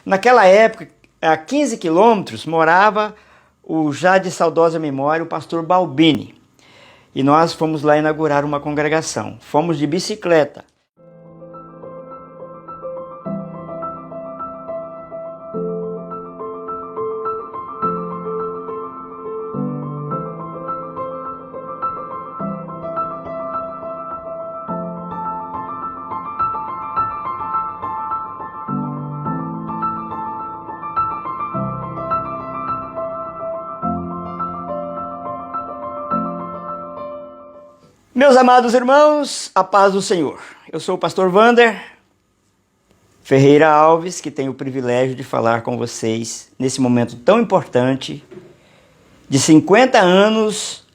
Naquela época, a 15 quilômetros, morava o já de saudosa memória, o pastor Balbini. E nós fomos lá inaugurar uma congregação. Fomos de bicicleta. Meus amados irmãos, a paz do Senhor. Eu sou o pastor Wander Ferreira Alves, que tenho o privilégio de falar com vocês nesse momento tão importante de 50 anos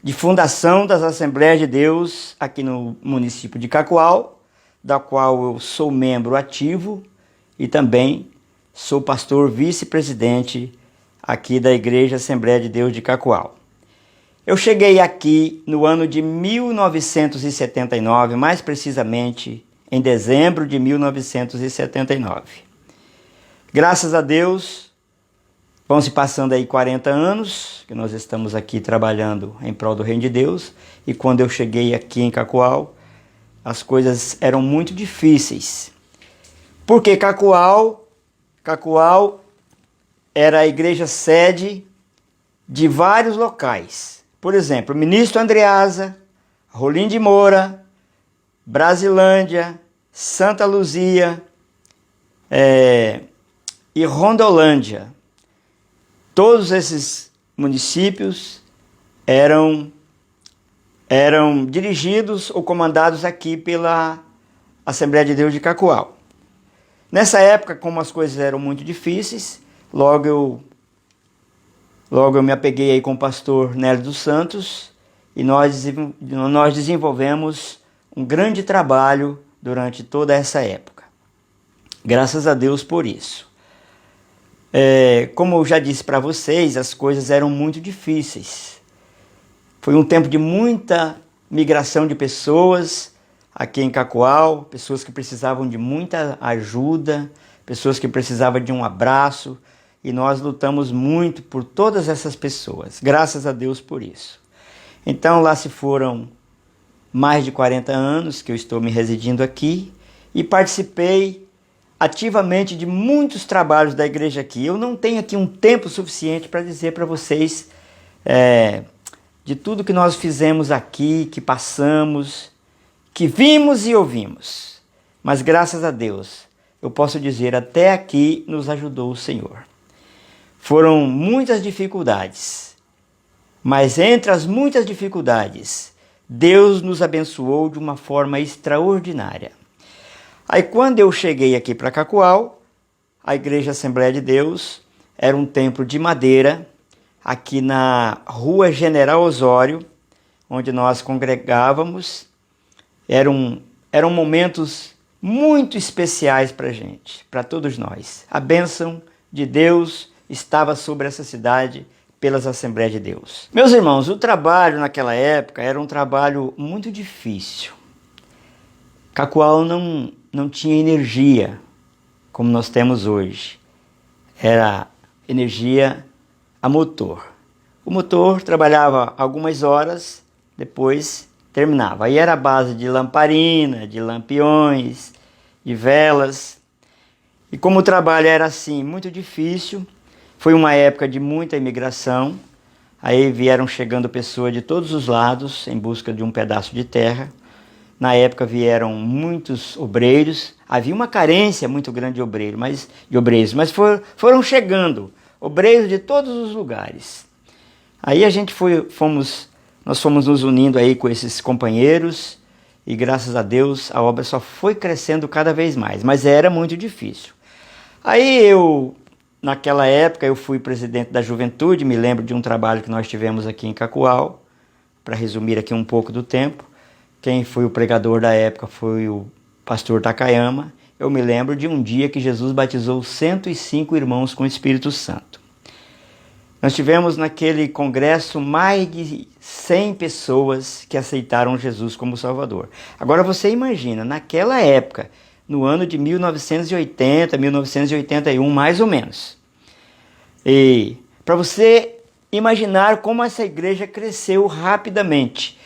de fundação das Assembleias de Deus aqui no município de Cacoal, da qual eu sou membro ativo e também sou pastor vice-presidente aqui da Igreja Assembleia de Deus de Cacoal. Eu cheguei aqui no ano de 1979, mais precisamente em dezembro de 1979. Graças a Deus, vão se passando aí 40 anos, que nós estamos aqui trabalhando em prol do Reino de Deus, e quando eu cheguei aqui em Cacoal, as coisas eram muito difíceis. Porque Cacoal era a igreja sede de vários locais. Por exemplo, Ministro Andreasa, Rolim de Moura, Brasilândia, Santa Luzia e Rondolândia. Todos esses municípios eram dirigidos ou comandados aqui pela Assembleia de Deus de Cacoal. Nessa época, como as coisas eram muito difíceis, logo eu me apeguei aí com o pastor Nélio dos Santos e nós desenvolvemos um grande trabalho durante toda essa época. Graças a Deus por isso. Como eu já disse para vocês, as coisas eram muito difíceis. Foi um tempo de muita migração de pessoas aqui em Cacoal, pessoas que precisavam de muita ajuda, pessoas que precisavam de um abraço, e nós lutamos muito por todas essas pessoas, graças a Deus por isso. Então lá se foram mais de 40 anos que eu estou me residindo aqui e participei ativamente de muitos trabalhos da igreja aqui. Eu não tenho aqui um tempo suficiente para dizer para vocês de tudo que nós fizemos aqui, que passamos, que vimos e ouvimos. Mas graças a Deus, eu posso dizer, até aqui nos ajudou o Senhor. Foram muitas dificuldades, mas entre as muitas dificuldades, Deus nos abençoou de uma forma extraordinária. Aí quando eu cheguei aqui para Cacoal, a Igreja Assembleia de Deus era um templo de madeira, aqui na Rua General Osório, onde nós congregávamos. Eram momentos muito especiais para a gente, para todos nós. A bênção de Deus estava sobre essa cidade pelas Assembleias de Deus. Meus irmãos, o trabalho naquela época era um trabalho muito difícil. Cacoal não tinha energia como nós temos hoje. Era energia a motor. O motor trabalhava algumas horas, depois terminava. Aí era a base de lamparina, de lampiões, de velas. E como o trabalho era assim, muito difícil, foi uma época de muita imigração, aí vieram chegando pessoas de todos os lados em busca de um pedaço de terra. Na época vieram muitos obreiros, havia uma carência muito grande de obreiros, mas foram chegando obreiros de todos os lugares. Aí nós fomos nos unindo aí com esses companheiros e graças a Deus a obra só foi crescendo cada vez mais, mas era muito difícil. Aí naquela época eu fui presidente da juventude, me lembro de um trabalho que nós tivemos aqui em Cacoal, para resumir aqui um pouco do tempo. Quem foi o pregador da época foi o pastor Takayama. Eu me lembro de um dia que Jesus batizou 105 irmãos com o Espírito Santo. Nós tivemos naquele congresso mais de 100 pessoas que aceitaram Jesus como Salvador. Agora você imagina, naquela época, no ano de 1980, 1981, mais ou menos. E para você imaginar como essa igreja cresceu rapidamente.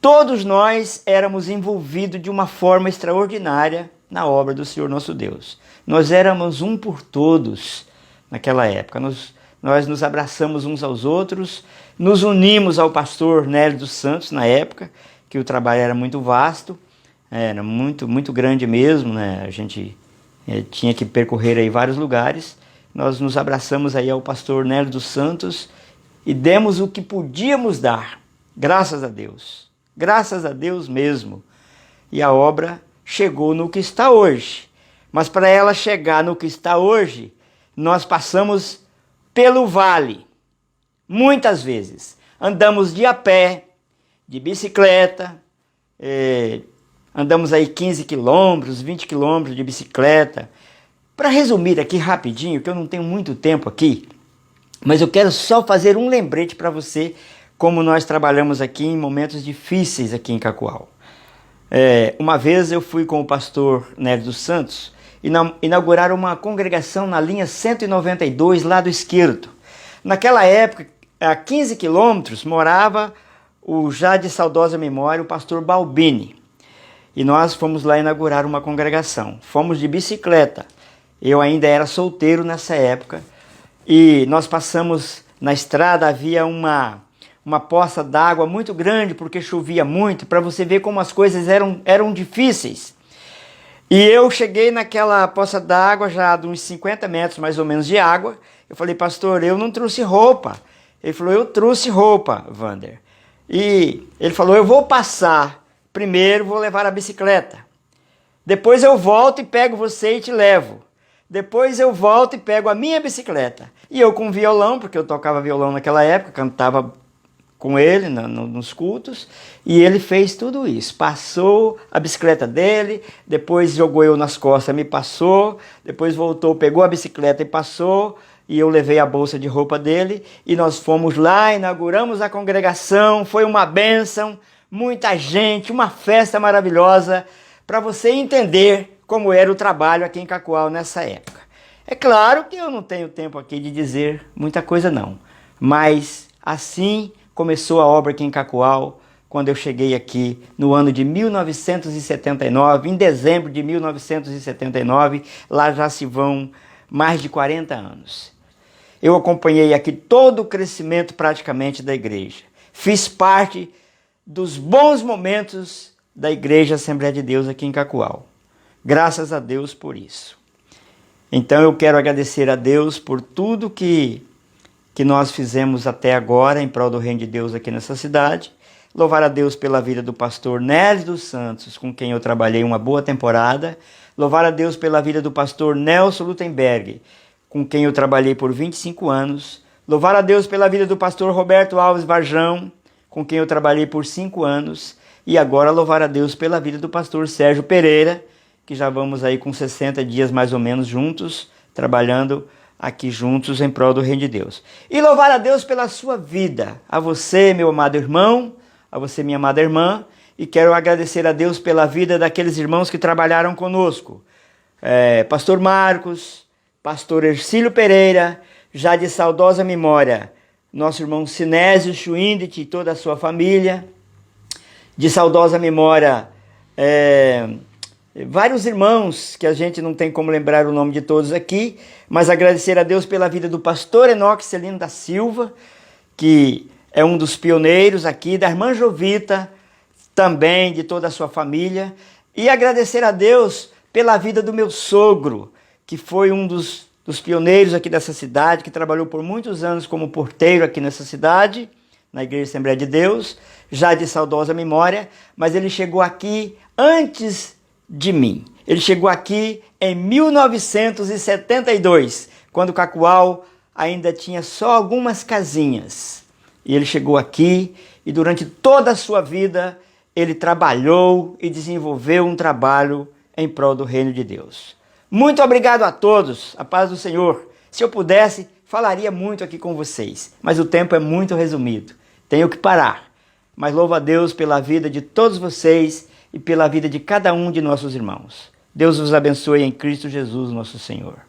Todos nós éramos envolvidos de uma forma extraordinária na obra do Senhor nosso Deus. Nós éramos um por todos naquela época. Nós nos abraçamos uns aos outros, nos unimos ao pastor Nélio dos Santos na época, que o trabalho era muito vasto, era muito grande mesmo, né? A gente tinha que percorrer aí vários lugares. Nós nos abraçamos aí ao pastor Nélio dos Santos e demos o que podíamos dar, graças a Deus. Graças a Deus mesmo. E a obra chegou no que está hoje. Mas para ela chegar no que está hoje, nós passamos pelo vale. Muitas vezes. Andamos de a pé, de bicicleta, andamos aí 15 quilômetros, 20 quilômetros de bicicleta. Para resumir aqui rapidinho, que eu não tenho muito tempo aqui, mas eu quero só fazer um lembrete para você, como nós trabalhamos aqui em momentos difíceis aqui em Cacoal. Uma vez eu fui com o pastor Nélio dos Santos inaugurar uma congregação na linha 192, lado esquerdo. Naquela época, a 15 quilômetros, morava o já de saudosa memória, o pastor Balbini. E nós fomos lá inaugurar uma congregação. Fomos de bicicleta. Eu ainda era solteiro nessa época. E nós passamos na estrada, havia uma poça d'água muito grande, porque chovia muito, para você ver como as coisas eram difíceis. E eu cheguei naquela poça d'água, já de uns 50 metros mais ou menos de água. Eu falei, pastor, eu não trouxe roupa. Ele falou, eu trouxe roupa, Wander. E ele falou, eu vou passar, primeiro vou levar a bicicleta. Depois eu volto e pego você e te levo. Depois eu volto e pego a minha bicicleta. E eu com violão, porque eu tocava violão naquela época, cantava com ele nos cultos, e ele fez tudo isso. Passou a bicicleta dele, depois jogou eu nas costas, me passou, depois voltou, pegou a bicicleta e passou, e eu levei a bolsa de roupa dele, e nós fomos lá, inauguramos a congregação, foi uma bênção, muita gente, uma festa maravilhosa, para você entender como era o trabalho aqui em Cacoal nessa época. É claro que eu não tenho tempo aqui de dizer muita coisa não, mas assim começou a obra aqui em Cacoal, quando eu cheguei aqui no ano de 1979, em dezembro de 1979, lá já se vão mais de 40 anos. Eu acompanhei aqui todo o crescimento praticamente da igreja. Fiz parte dos bons momentos da Igreja Assembleia de Deus aqui em Cacoal. Graças a Deus por isso. Então eu quero agradecer a Deus por tudo que nós fizemos até agora em prol do Reino de Deus aqui nessa cidade. Louvar a Deus pela vida do pastor Nélio dos Santos, com quem eu trabalhei uma boa temporada. Louvar a Deus pela vida do pastor Nelson Lutemberg, com quem eu trabalhei por 25 anos. Louvar a Deus pela vida do pastor Roberto Alves Varjão, com quem eu trabalhei por 5 anos. E agora louvar a Deus pela vida do pastor Sérgio Pereira, que já vamos aí com 60 dias mais ou menos juntos, trabalhando aqui juntos em prol do Reino de Deus. E louvar a Deus pela sua vida, a você, meu amado irmão, a você, minha amada irmã, e quero agradecer a Deus pela vida daqueles irmãos que trabalharam conosco. Pastor Marcos, pastor Ercílio Pereira, já de saudosa memória, nosso irmão Sinésio Schwindt e toda a sua família, de saudosa memória, vários irmãos que a gente não tem como lembrar o nome de todos aqui, mas agradecer a Deus pela vida do pastor Enoque Celino da Silva, que é um dos pioneiros aqui, da irmã Jovita, também de toda a sua família, e agradecer a Deus pela vida do meu sogro, que foi um dos pioneiros aqui dessa cidade, que trabalhou por muitos anos como porteiro aqui nessa cidade, na Igreja Assembleia de Deus, já de saudosa memória, mas ele chegou aqui antes de mim. Ele chegou aqui em 1972, quando Cacoal ainda tinha só algumas casinhas. E ele chegou aqui e durante toda a sua vida ele trabalhou e desenvolveu um trabalho em prol do Reino de Deus. Muito obrigado a todos, a paz do Senhor. Se eu pudesse, falaria muito aqui com vocês, mas o tempo é muito resumido. Tenho que parar. Mas louvo a Deus pela vida de todos vocês e pela vida de cada um de nossos irmãos. Deus vos abençoe em Cristo Jesus, nosso Senhor.